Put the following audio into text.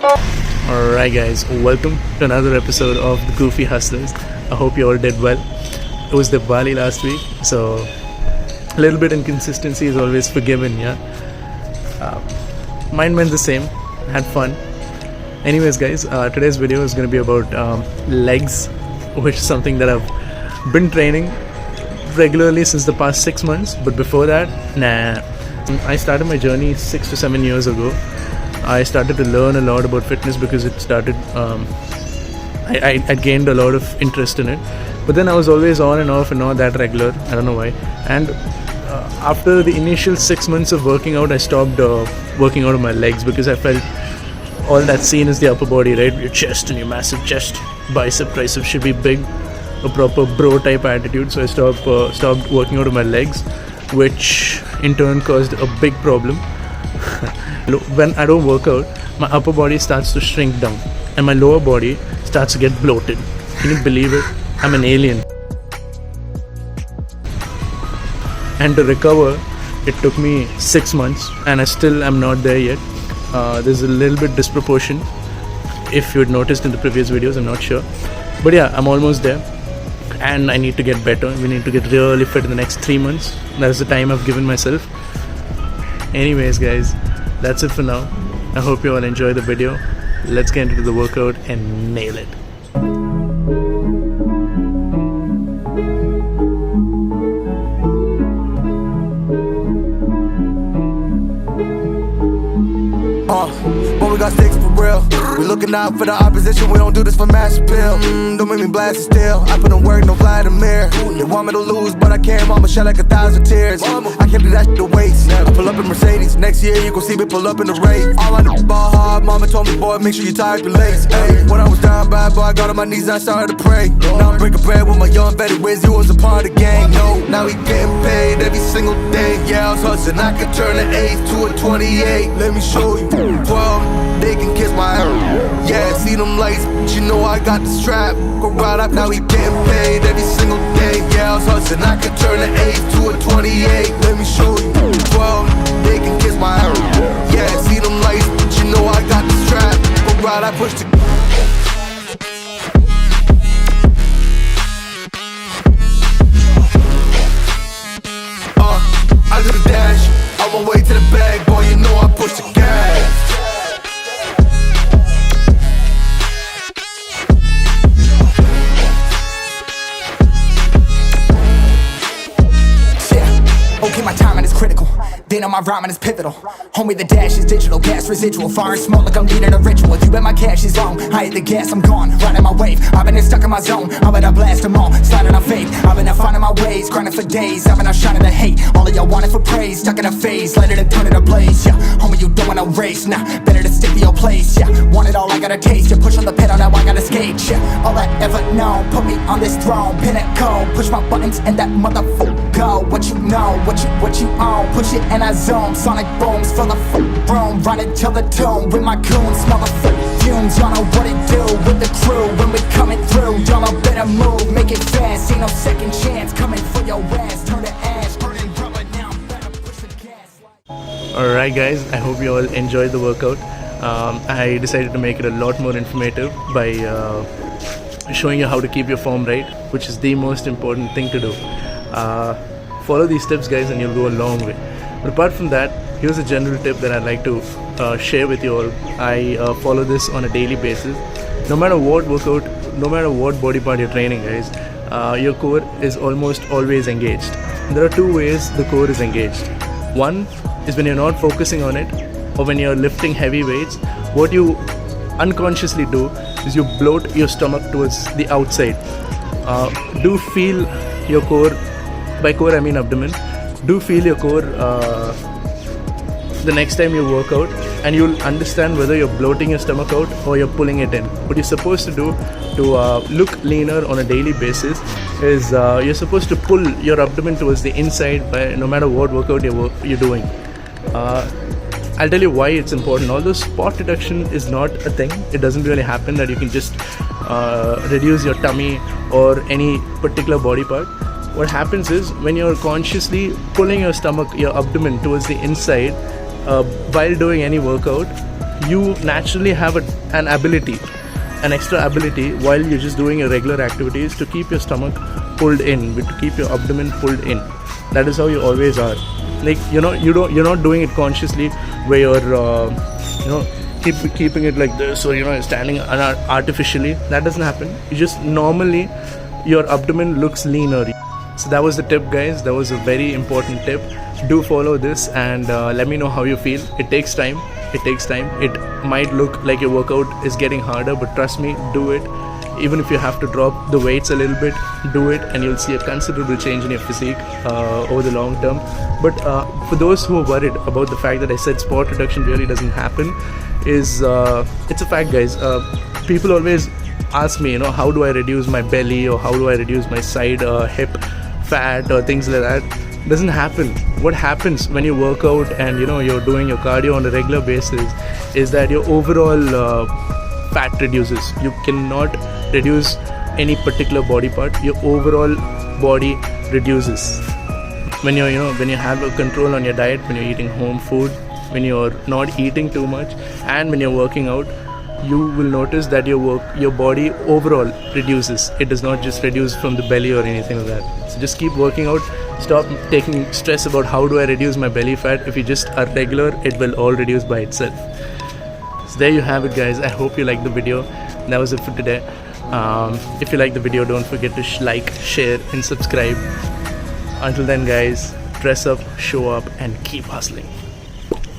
Alright guys, welcome to another episode of the Goofy Hustlers. I hope you all did well. It was Diwali last week, so a little bit inconsistency is always forgiven, yeah. Mine went the same, had fun. Anyways guys, today's video is going to be about legs, which is something that I've been training regularly since the past 6 months, but before that, I started my journey 6 to 7 years ago. I started to learn a lot about fitness because it started, I gained a lot of interest in it. But then I was always on and off and not that regular, I don't know why. And after the initial 6 months of working out, I stopped working out on my legs because I felt all that's seen is the upper body, right? Your chest and your massive chest, bicep, tricep should be big, a proper bro type attitude. So I stopped working out on my legs, which in turn caused a big problem. When I don't work out, my upper body starts to shrink down and my lower body starts to get bloated. Can you believe it? I'm an alien. And to recover, it took me 6 months and I still am not there yet. There's a little bit disproportion, if you had noticed in the previous videos, I'm not sure. But yeah, I'm almost there and I need to get better. We need to get really fit in the next 3 months. That is the time I've given myself. Anyways guys, that's it for now. I hope you all enjoy the video. Let's get into the workout and nail it. But we got sticks for real. We looking out for the opposition. We don't do this for mass appeal. Don't make me blast it still. I put in work, no Vladimir. They want me to lose, but I can't. Mama shed like 1,000 tears. I can't do that shit to waste. I pull up in Mercedes. Next year you gon' see me pull up in the race. All I know ball hard. Mama told me, boy, make sure you tie your legs. Hey, when I was down bad, boy, I got on my knees and I started to pray. Now I'm breaking bread with my young Betty Wiz. He was a part of the gang. No, now he getting paid every single day. Yeah, I was hustling. I could turn an 8 to a 28. Let me show you. 12, they can kiss my hair. Yeah, see them lights, but you know I got the strap. Go right up, now he getting paid every single day. Yeah, I was hustling, I could turn an 8 to a 28. Let me show you. 12, they can kiss my hair. Yeah, see them lights, but you know I got the strap. Go right, I push the I do the dash, on my way to the bag, boy, you know I push the gas. Okay, my timing is critical. Then on my rhyming is pivotal. Homie, the dash is digital, gas residual. Fire and smoke like I'm leading a ritual. You bet my cash is long. I hit the gas, I'm gone. Riding my wave. I've been stuck in my zone. I better blast them all. Sliding on faith. I've been finding my ways. Grinding for days. I've been shining the hate. All of y'all wanted for praise. Stuck in a phase. Let it turn it a blaze. Yeah, homie, you don't want to race. Nah, better to stick to your place. Yeah, want it all, I gotta taste. You push on the pedal, now I gotta skate. Yeah, all I ever know. Put me on this throne. Pinnacle. Push my buttons and that motherfucker go. What you know, what you own. Push it and I zone. Sonic booms for the room. Run it till the tomb with my goons. Smell the fumes. Y'all know what it do with the crew when we coming through. Y'all know better move, make it fast. Ain't no second chance coming for your ass. Turn to ash, burning rubber now. Better push the gas. Alright guys, I hope you all enjoyed the workout. I decided to make it a lot more informative by showing you how to keep your form right, which is the most important thing to do. Follow these tips guys and you'll go a long way. But apart from that, here's a general tip that I'd like to share with you all. I follow this on a daily basis. No matter what workout, no matter what body part you're training guys, your core is almost always engaged. There are 2 ways the core is engaged. One is when you're not focusing on it, or when you're lifting heavy weights, what you unconsciously do is you bloat your stomach towards the outside. Do feel your core, by core I mean abdomen, do feel your core the next time you work out, and you'll understand whether you're bloating your stomach out or you're pulling it in. What you're supposed to do to look leaner on a daily basis is you're supposed to pull your abdomen towards the inside by no matter what workout you're doing. I'll tell you why it's important. Although spot reduction is not a thing, it doesn't really happen that you can just reduce your tummy or any particular body part. What happens is when you're consciously pulling your stomach, your abdomen towards the inside while doing any workout, you naturally have an ability, an extra ability while you're just doing your regular activities to keep your stomach pulled in, to keep your abdomen pulled in. That is how you always are. Like, you're not doing it consciously where you're keeping it like this, or you're standing artificially. That doesn't happen. You just normally, your abdomen looks leaner. So that was the tip, guys. That was a very important tip. Do follow this and let me know how you feel. It takes time. It might look like your workout is getting harder, but trust me, do it. Even if you have to drop the weights a little bit, do it, and you'll see a considerable change in your physique over the long term. But for those who are worried about the fact that I said spot reduction really doesn't happen, it's a fact, guys. People always ask me, how do I reduce my belly, or how do I reduce my side hip fat, or things like that. Doesn't happen. What happens when you work out and you're doing your cardio on a regular basis is that your overall fat reduces. You cannot reduce any particular body part. Your overall body reduces when when you have a control on your diet, when you're eating home food, when you're not eating too much, and when you're working out. You will notice that your body overall reduces. It does not just reduce from the belly or anything like that. So just keep working out. Stop taking stress about how do I reduce my belly fat. If you just are regular, it will all reduce by itself. So there you have it, guys. I hope you liked the video. That was it for today. If you like the video, don't forget to like, share and subscribe. Until then, guys, dress up, show up and keep hustling.